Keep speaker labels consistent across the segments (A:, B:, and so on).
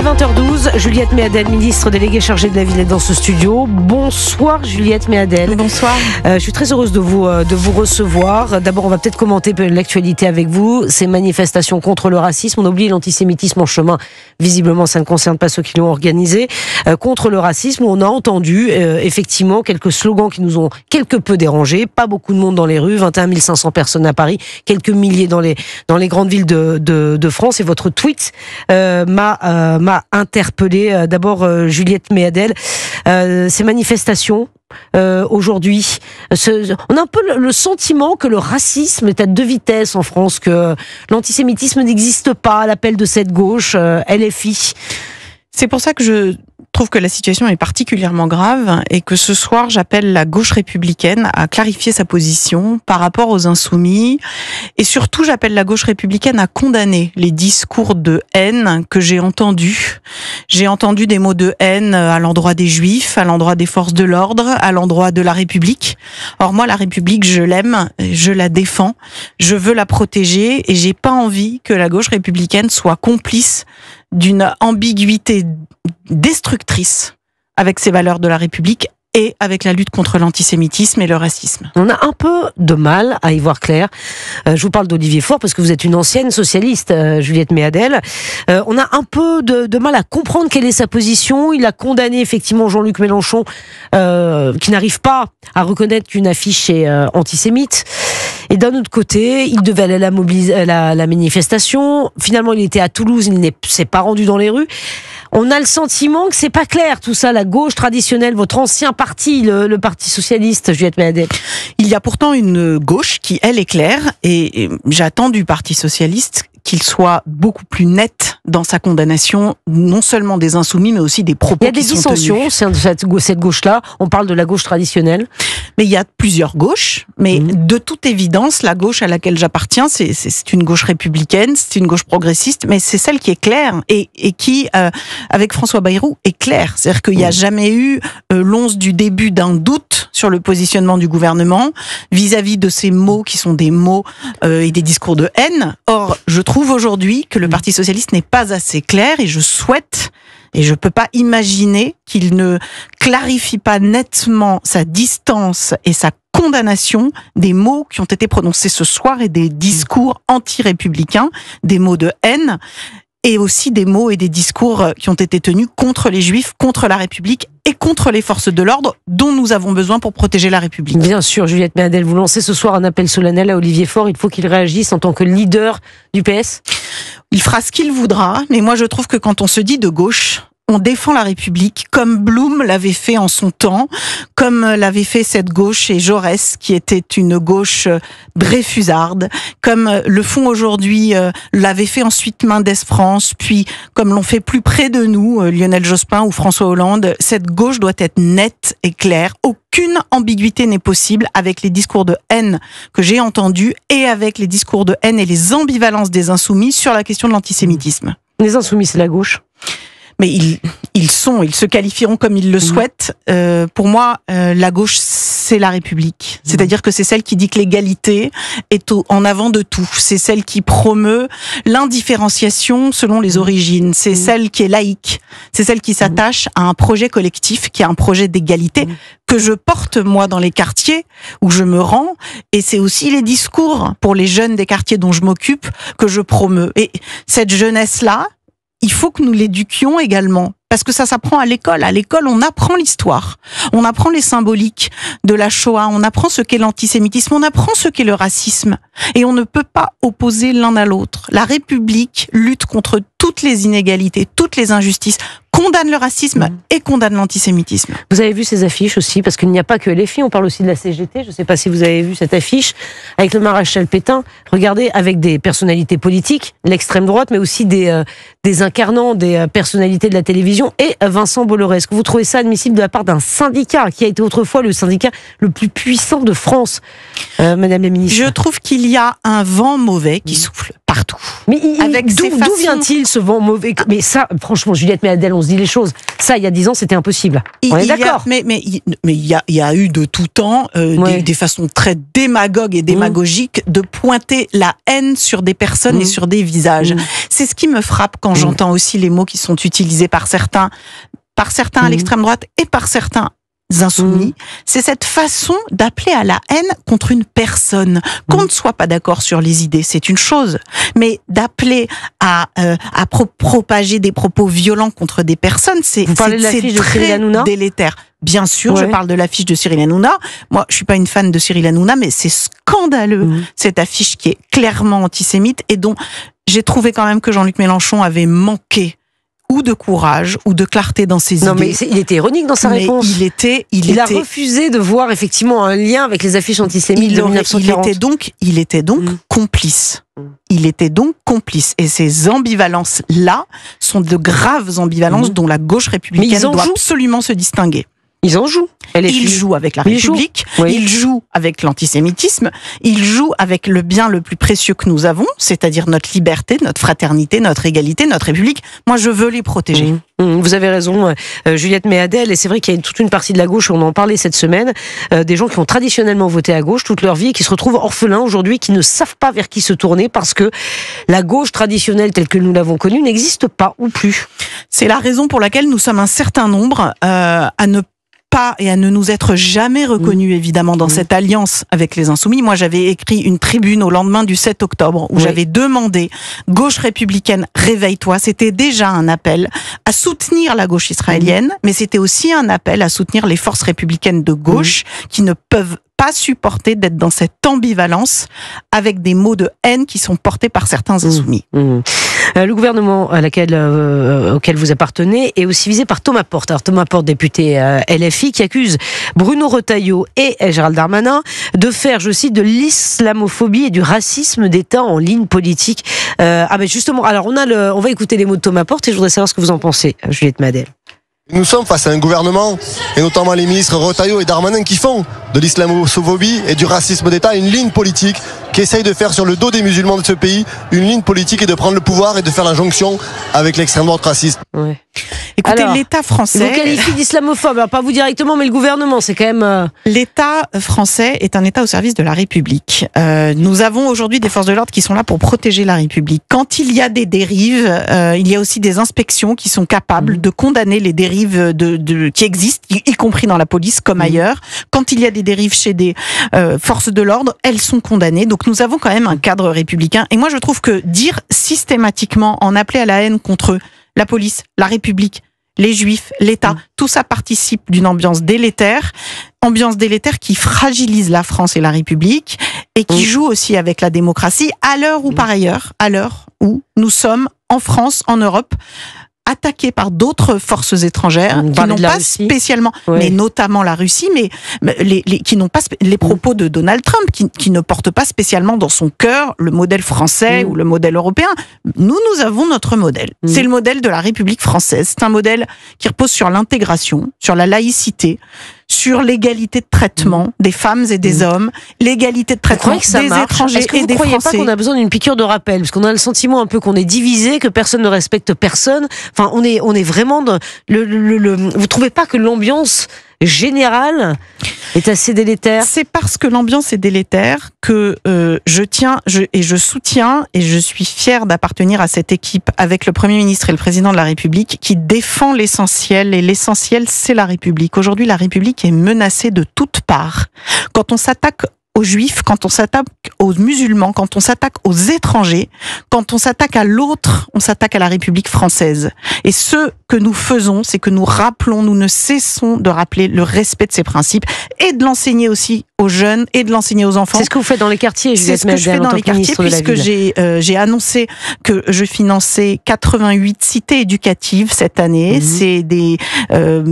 A: est 20h12. Juliette Méadel, ministre déléguée chargée de la ville, est dans ce studio. Bonsoir Juliette Méadel.
B: Bonsoir.
A: Je suis très heureuse de vous recevoir. D'abord, on va peut-être commenter l'actualité avec vous. Ces manifestations contre le racisme. On oublie l'antisémitisme en chemin. Visiblement, ça ne concerne pas ceux qui l'ont organisé. Contre le racisme, on a entendu effectivement quelques slogans qui nous ont quelque peu dérangés. Pas beaucoup de monde dans les rues. 21 500 personnes à Paris. Quelques milliers dans les grandes villes de France. Et votre tweet m'a interpellée. D'abord, Juliette Méadel, ces manifestations aujourd'hui, on a un peu le sentiment que le racisme est à deux vitesses en France, que l'antisémitisme n'existe pas à l'appel de cette gauche, LFI.
B: C'est pour ça que je trouve que la situation est particulièrement grave et que ce soir, j'appelle la gauche républicaine à clarifier sa position par rapport aux insoumis. Et surtout, j'appelle la gauche républicaine à condamner les discours de haine que j'ai entendus. J'ai entendu des mots de haine à l'endroit des Juifs, à l'endroit des forces de l'ordre, à l'endroit de la République. Or, moi, la République, je l'aime, je la défends, je veux la protéger et j'ai pas envie que la gauche républicaine soit complice d'une ambiguïté destructrice avec ces valeurs de la République et avec la lutte contre l'antisémitisme et le racisme.
A: On a un peu de mal à y voir clair. Je vous parle d'Olivier Faure parce que vous êtes une ancienne socialiste, Juliette Méadel. On a un peu de mal à comprendre quelle est sa position. Il a condamné effectivement Jean-Luc Mélenchon, qui n'arrive pas à reconnaître qu'une affiche est antisémite. Et d'un autre côté, il devait aller à la manifestation. Finalement, il était à Toulouse, il ne s'est pas rendu dans les rues. On a le sentiment que c'est pas clair tout ça, la gauche traditionnelle, votre ancien parti, le Parti socialiste, Juliette Méadel.
B: Il y a pourtant une gauche qui, elle, est claire, et j'attends du Parti socialiste qu'il soit beaucoup plus net dans sa condamnation, non seulement des insoumis, mais aussi des propos qui sont tenus. Il y a des
A: dissensions, cette gauche-là. On parle de la gauche traditionnelle.
B: Mais il y a plusieurs gauches. Mais de toute évidence, la gauche à laquelle j'appartiens, c'est une gauche républicaine, c'est une gauche progressiste, mais c'est celle qui est claire et qui, avec François Bayrou, est claire. C'est-à-dire qu'il n'y a jamais eu l'once du début d'un doute sur le positionnement du gouvernement vis-à-vis de ces mots qui sont des mots et des discours de haine. Or, je trouve aujourd'hui que le Parti socialiste n'est pas assez clair et je souhaite, et je peux pas imaginer qu'il ne clarifie pas nettement sa distance et sa condamnation des mots qui ont été prononcés ce soir et des discours anti-républicains, des mots de haine et aussi des mots et des discours qui ont été tenus contre les Juifs, contre la République et contre les forces de l'ordre dont nous avons besoin pour protéger la République.
A: Bien sûr, Juliette Méadel, vous lancez ce soir un appel solennel à Olivier Faure. Il faut qu'il réagisse en tant que leader du PS.
B: Il fera ce qu'il voudra, mais moi je trouve que quand on se dit de gauche, on défend la République comme Blum l'avait fait en son temps, comme l'avait fait cette gauche et Jaurès qui était une gauche dreyfusarde, comme le font aujourd'hui, l'avait fait ensuite Mendès France, puis comme l'ont fait plus près de nous, Lionel Jospin ou François Hollande. Cette gauche doit être nette et claire. Aucune ambiguïté n'est possible avec les discours de haine que j'ai entendus et avec les discours de haine et les ambivalences des insoumis sur la question de l'antisémitisme.
A: Les insoumis, c'est la gauche ?
B: Mais ils se qualifieront comme ils le souhaitent. Pour moi, la gauche, c'est la République. C'est-à-dire que c'est celle qui dit que l'égalité est en avant de tout. C'est celle qui promeut l'indifférenciation selon les origines. C'est celle qui est laïque. C'est celle qui s'attache à un projet collectif, qui est un projet d'égalité, que je porte, moi, dans les quartiers où je me rends. Et c'est aussi les discours pour les jeunes des quartiers dont je m'occupe que je promeus. Et cette jeunesse-là, il faut que nous l'éduquions également. Parce que ça s'apprend à l'école. À l'école, on apprend l'histoire. On apprend les symboliques de la Shoah. On apprend ce qu'est l'antisémitisme. On apprend ce qu'est le racisme. Et on ne peut pas opposer l'un à l'autre. La République lutte contre toutes les inégalités, toutes les injustices, condamne le racisme et condamne l'antisémitisme.
A: Vous avez vu ces affiches aussi, parce qu'il n'y a pas que LFI, on parle aussi de la CGT. Je ne sais pas si vous avez vu cette affiche avec le maréchal Pétain. Regardez, avec des personnalités politiques, l'extrême droite, mais aussi des incarnants, des personnalités de la télévision et Vincent Bolloré. Est-ce que vous trouvez ça admissible de la part d'un syndicat qui a été autrefois le syndicat le plus puissant de France, Madame la Ministre ?
B: Je trouve qu'il y a un vent mauvais qui souffle partout.
A: Mais d'où vient-il ce vent mauvais? Mais ça, franchement, Juliette Méadel, on se dit les choses. Ça, il y a 10 ans, c'était impossible. On est d'accord.
B: Mais il y a eu de tout temps des façons très démagogues et démagogiques de pointer la haine sur des personnes et sur des visages. C'est ce qui me frappe quand j'entends aussi les mots qui sont utilisés par certains à l'extrême droite et par certains insoumis, c'est cette façon d'appeler à la haine contre une personne. Qu'on ne soit pas d'accord sur les idées, c'est une chose, mais d'appeler à propager des propos violents contre des personnes, c'est très délétère. Bien sûr, je parle de l'affiche de Cyril Hanouna. Moi, je suis pas une fan de Cyril Hanouna, mais c'est scandaleux, cette affiche qui est clairement antisémite et dont j'ai trouvé quand même que Jean-Luc Mélenchon avait manqué ou de courage, ou de clarté dans ses idées. Non, mais
A: il était ironique dans sa réponse. Il a refusé de voir effectivement un lien avec les affiches antisémites de 1940.
B: Il était donc complice. Il était donc complice. Et ces ambivalences-là sont de graves ambivalences dont la gauche républicaine doit absolument se distinguer.
A: Ils en jouent.
B: Ils jouent avec la République, ils jouent avec l'antisémitisme, ils jouent avec le bien le plus précieux que nous avons, c'est-à-dire notre liberté, notre fraternité, notre égalité, notre République. Moi, je veux les protéger.
A: Vous avez raison, Juliette Méadel, et c'est vrai qu'il y a toute une partie de la gauche, on en parlait cette semaine, des gens qui ont traditionnellement voté à gauche toute leur vie et qui se retrouvent orphelins aujourd'hui, qui ne savent pas vers qui se tourner parce que la gauche traditionnelle telle que nous l'avons connue n'existe pas ou plus.
B: C'est la raison pour laquelle nous sommes un certain nombre à ne pas et à ne nous être jamais reconnus évidemment dans cette alliance avec les Insoumis. Moi, j'avais écrit une tribune au lendemain du 7 octobre où j'avais demandé gauche républicaine, réveille-toi. C'était déjà un appel à soutenir la gauche israélienne, mais c'était aussi un appel à soutenir les forces républicaines de gauche qui ne peuvent pas supporter d'être dans cette ambivalence avec des mots de haine qui sont portés par certains insoumis.
A: Le gouvernement auquel vous appartenez est aussi visé par Thomas Porte. Alors Thomas Porte, député LFI, qui accuse Bruno Retailleau et Gérald Darmanin de faire, je cite, de l'islamophobie et du racisme d'État en ligne politique. Ben justement, alors on va écouter les mots de Thomas Porte et je voudrais savoir ce que vous en pensez, Juliette Méadel.
C: Nous sommes face à un gouvernement, et notamment les ministres Retailleau et Darmanin, qui font de l'islamophobie et du racisme d'État une ligne politique, qui essaye de faire sur le dos des musulmans de ce pays une ligne politique et de prendre le pouvoir et de faire la jonction avec l'extrême droite raciste.
B: Écoutez, l'État français...
A: Vous qualifiez d'islamophobe, alors pas vous directement, mais le gouvernement, c'est quand même...
B: L'État français est un État au service de la République. Nous avons aujourd'hui des forces de l'ordre qui sont là pour protéger la République. Quand il y a des dérives, il y a aussi des inspections qui sont capables de condamner les dérives qui existent, y compris dans la police comme ailleurs. Quand il y a des dérives chez des forces de l'ordre, elles sont condamnées. Donc nous avons quand même un cadre républicain. Et moi je trouve que dire systématiquement, en appeler à la haine contre la police, la République, les Juifs, l'État, tout ça participe d'une ambiance délétère qui fragilise la France et la République et qui joue aussi avec la démocratie à l'heure où, par ailleurs, à l'heure où nous sommes en France, en Europe, attaqués par d'autres forces étrangères qui n'ont pas spécialement, mais notamment la Russie, mais qui n'ont pas les propos de Donald Trump, qui ne portent pas spécialement dans son cœur le modèle français ou le modèle européen. Nous avons notre modèle. C'est le modèle de la République française. C'est un modèle qui repose sur l'intégration, sur la laïcité, sur l'égalité de traitement des femmes et des hommes, l'égalité de traitement des étrangers et des Français. Est-ce que vous ne croyez pas qu'on
A: a besoin d'une piqûre de rappel? Parce qu'on a le sentiment un peu qu'on est divisé, que personne ne respecte personne. Enfin, on est vraiment dans vous trouvez pas que l'ambiance générale est assez délétère?
B: C'est parce que l'ambiance est délétère que je soutiens et je suis fière d'appartenir à cette équipe avec le Premier ministre et le Président de la République qui défend l'essentiel, et l'essentiel c'est la République. Aujourd'hui, la République est menacée de toutes parts. Quand on s'attaque aux Juifs, quand on s'attaque aux musulmans, quand on s'attaque aux étrangers, quand on s'attaque à l'autre, on s'attaque à la République française. Et ce que nous faisons, c'est que nous ne cessons de rappeler le respect de ces principes et de l'enseigner aussi aux jeunes et de l'enseigner aux enfants.
A: C'est ce que vous faites dans les quartiers,
B: C'est ce que je fais dans les quartiers, puisque j'ai annoncé que je finançais 88 cités éducatives cette année. C'est des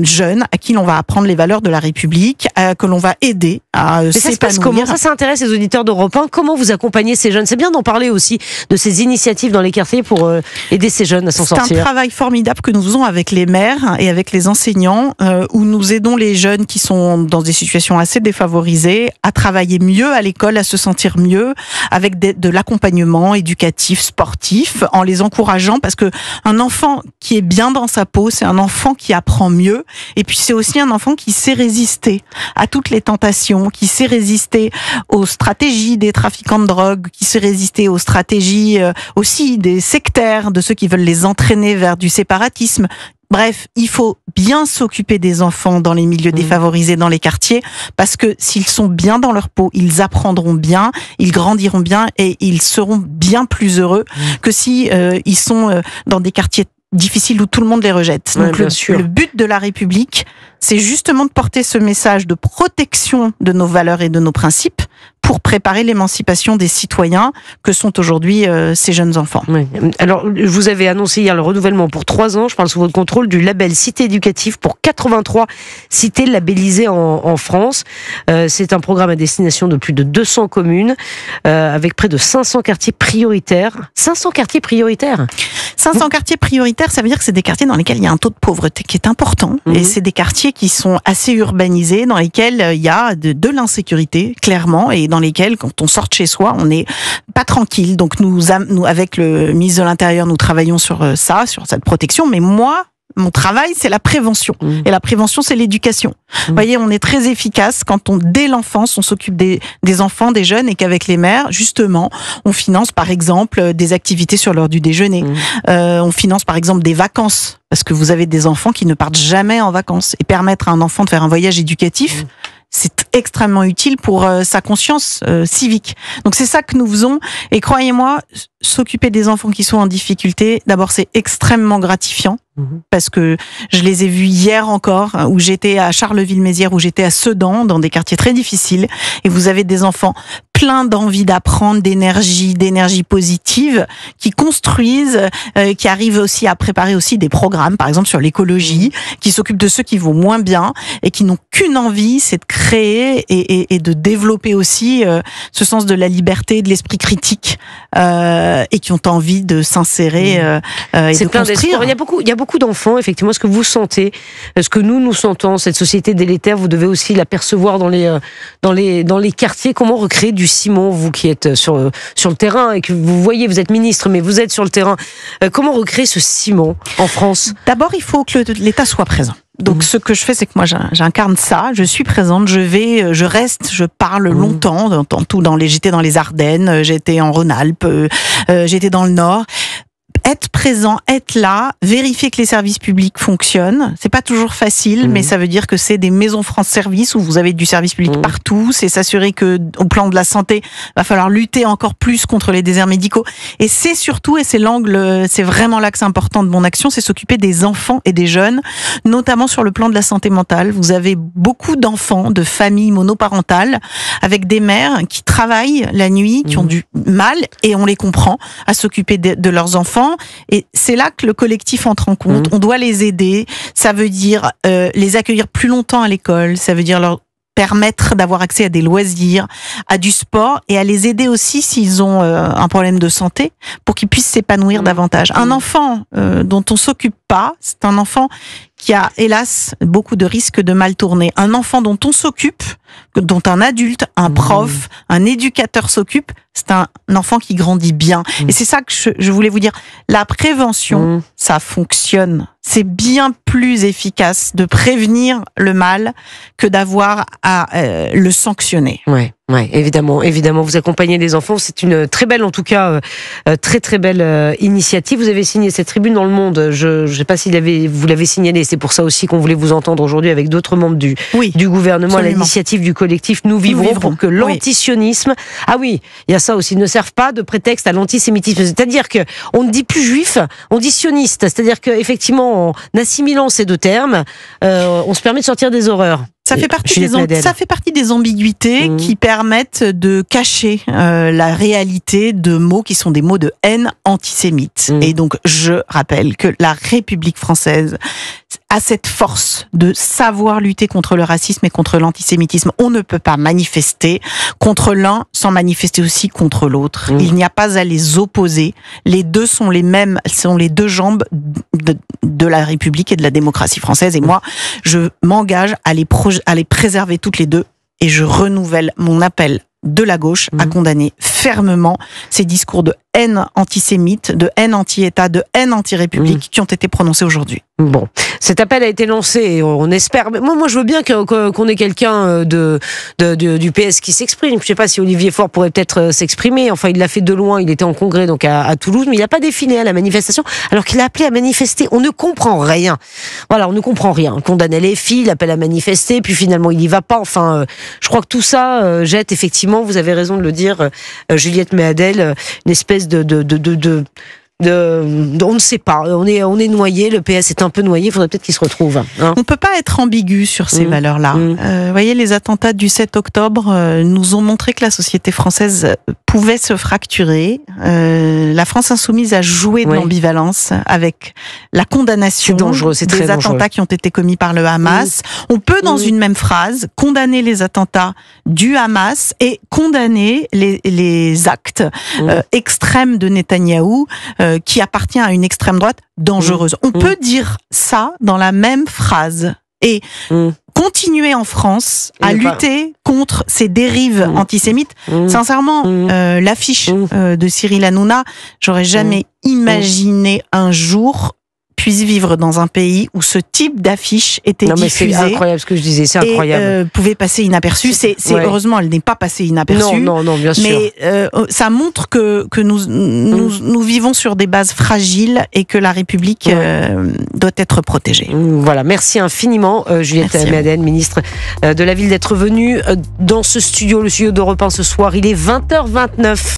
B: jeunes à qui l'on va apprendre les valeurs de la République, que l'on va aider à s'épanouir.
A: ça intéresse les auditeurs d'Europe 1. Comment vous accompagnez ces jeunes? C'est bien d'en parler aussi, de ces initiatives dans les quartiers pour aider ces jeunes à s'en sortir.
B: C'est un travail formidable que nous faisons avec les maires et avec les enseignants, où nous aidons les jeunes qui sont dans des situations assez défavorisées à travailler mieux à l'école, à se sentir mieux, avec de l'accompagnement éducatif, sportif, en les encourageant, parce que un enfant qui est bien dans sa peau, c'est un enfant qui apprend mieux, et puis c'est aussi un enfant qui sait résister à toutes les tentations, qui sait résister aux stratégies des trafiquants de drogue, qui sait résister aux stratégies aussi des sectaires, de ceux qui veulent les entraîner vers du séparatisme. Bref, il faut bien s'occuper des enfants dans les milieux défavorisés, dans les quartiers, parce que s'ils sont bien dans leur peau, ils apprendront bien, ils grandiront bien et ils seront bien plus heureux que si ils sont dans des quartiers difficiles où tout le monde les rejette. Donc le but de la République, c'est justement de porter ce message de protection de nos valeurs et de nos principes pour préparer l'émancipation des citoyens que sont aujourd'hui ces jeunes enfants.
A: Oui. Alors, vous avez annoncé hier le renouvellement pour 3 ans, je parle sous votre contrôle, du label Cité éducative pour 83 cités labellisées en France. C'est un programme à destination de plus de 200 communes, avec près de 500 quartiers prioritaires. 500 quartiers prioritaires
B: 500 quartiers prioritaires, ça veut dire que c'est des quartiers dans lesquels il y a un taux de pauvreté qui est important. Et c'est des quartiers qui sont assez urbanisés, dans lesquels il y a de l'insécurité, clairement, et dans lesquels, quand on sort de chez soi, on n'est pas tranquille. Donc nous, avec le ministre de l'Intérieur, nous travaillons sur ça, sur cette protection. Mais moi, mon travail, c'est la prévention. Et la prévention, c'est l'éducation. Vous voyez, on est très efficace quand dès l'enfance, on s'occupe des enfants, des jeunes, et qu'avec les maires, justement, on finance, par exemple, des activités sur l'heure du déjeuner. On finance, par exemple, des vacances. Parce que vous avez des enfants qui ne partent jamais en vacances. Et permettre à un enfant de faire un voyage éducatif, c'est extrêmement utile pour sa conscience civique. Donc c'est ça que nous faisons. Et croyez-moi, s'occuper des enfants qui sont en difficulté, d'abord c'est extrêmement gratifiant. Parce que je les ai vus hier encore, où j'étais à Charleville-Mézières, où j'étais à Sedan, dans des quartiers très difficiles, et vous avez des enfants pleins d'envie d'apprendre, d'énergie positive, qui construisent, qui arrivent aussi à préparer aussi des programmes, par exemple sur l'écologie, qui s'occupent de ceux qui vont moins bien, et qui n'ont qu'une envie, c'est de créer et de développer aussi ce sens de la liberté, de l'esprit critique, et qui ont envie de s'insérer et de construire.
A: Il y a beaucoup d'enfants, effectivement. Est-ce que vous sentez, ce que nous sentons, cette société délétère, vous devez aussi l'apercevoir dans les quartiers. Comment recréer du ciment, vous qui êtes sur le terrain et que vous voyez, vous êtes ministre, mais vous êtes sur le terrain. Comment recréer ce ciment en France?
B: D'abord, il faut que l'État soit présent. Donc, ce que je fais, c'est que moi, j'incarne ça. Je suis présente, je reste, je parle longtemps. J'étais dans les Ardennes, j'étais en Rhône-Alpes, j'étais dans le Nord. Être présent, être là, vérifier que les services publics fonctionnent. C'est pas toujours facile, mais ça veut dire que c'est des maisons France Service où vous avez du service public partout. C'est s'assurer que, au plan de la santé, va falloir lutter encore plus contre les déserts médicaux. Et c'est surtout, et c'est vraiment l'axe important de mon action, c'est s'occuper des enfants et des jeunes, notamment sur le plan de la santé mentale. Vous avez beaucoup d'enfants, de familles monoparentales, avec des mères qui travaillent la nuit, qui ont du mal, et on les comprend, à s'occuper de leurs enfants. Et c'est là que le collectif entre en compte. On doit les aider. Ça veut dire les accueillir plus longtemps à l'école. Ça veut dire leur permettre d'avoir accès à des loisirs, à du sport, et à les aider aussi s'ils ont un problème de santé, pour qu'ils puissent s'épanouir davantage. Un enfant dont on s'occupe pas, c'est un enfant qui a, hélas, beaucoup de risques de mal tourner. Un enfant dont on s'occupe, dont un adulte, un prof, un éducateur s'occupe, c'est un enfant qui grandit bien. Et c'est ça que je voulais vous dire. La prévention, ça fonctionne. C'est bien plus efficace de prévenir le mal que d'avoir à le sanctionner.
A: Ouais, évidemment, vous accompagnez les enfants, c'est une très belle, en tout cas, très belle initiative. Vous avez signé cette tribune dans Le Monde, je ne sais pas si vous l'avez signalé, c'est pour ça aussi qu'on voulait vous entendre aujourd'hui avec d'autres membres du gouvernement, à l'initiative du collectif Nous vivrons pour que l'antisionisme, il y a ça aussi, ne serve pas de prétexte à l'antisémitisme. C'est-à-dire que on ne dit plus juif, on dit sioniste. C'est-à-dire qu'effectivement, en assimilant ces deux termes, on se permet de sortir des horreurs.
B: Ça fait partie des ambiguïtés qui permettent de cacher la réalité de mots qui sont des mots de haine antisémite. Et donc, je rappelle que la République française, a cette force de savoir lutter contre le racisme et contre l'antisémitisme. On ne peut pas manifester contre l'un sans manifester aussi contre l'autre. Il n'y a pas à les opposer. Les deux sont les mêmes, sont les deux jambes de la République et de la démocratie française. Et moi, je m'engage à les préserver toutes les deux. Et je renouvelle mon appel de la gauche à condamner fermement ces discours de haine antisémite, de haine anti-État, de haine anti-République qui ont été prononcés aujourd'hui.
A: Bon, cet appel a été lancé et on espère. Moi, je veux bien qu'on ait quelqu'un du PS qui s'exprime. Je sais pas si Olivier Faure pourrait peut-être s'exprimer. Enfin, il l'a fait de loin. Il était en congrès donc à Toulouse, mais il n'a pas défilé à la manifestation alors qu'il a appelé à manifester. On ne comprend rien. Voilà, on ne comprend rien. Condamner les filles, l'appel à manifester, puis finalement il y va pas. Enfin, je crois que tout ça jette effectivement. Vous avez raison de le dire, Juliette Méadel, une espèce on ne sait pas, on est noyé, le PS est un peu noyé, il faudrait peut-être qu'il se retrouve. Hein.
B: On peut pas être ambigu sur ces valeurs-là. Vous voyez, les attentats du 7 octobre nous ont montré que la société française pouvait se fracturer. La France insoumise a joué de l'ambivalence avec la condamnation des attentats qui ont été commis par le Hamas. On peut, dans une même phrase, condamner les attentats du Hamas et condamner les actes extrêmes de Netanyahou, qui appartient à une extrême droite dangereuse. On peut dire ça dans la même phrase et continuer en France à lutter contre ces dérives antisémites. Sincèrement, l'affiche de Cyril Hanouna, j'aurais jamais imaginé un jour puisse vivre dans un pays où ce type d'affiche était diffusé.
A: C'est incroyable ce que je disais, c'est incroyable.
B: Et pouvait passer inaperçu. Heureusement, elle n'est pas passée inaperçue.
A: Non, bien sûr.
B: Mais ça montre que nous vivons sur des bases fragiles et que la République doit être protégée.
A: Voilà, merci infiniment Juliette Méadel, ministre de la Ville, d'être venue dans ce studio, le studio d'Europe 1 ce soir. Il est 20h29.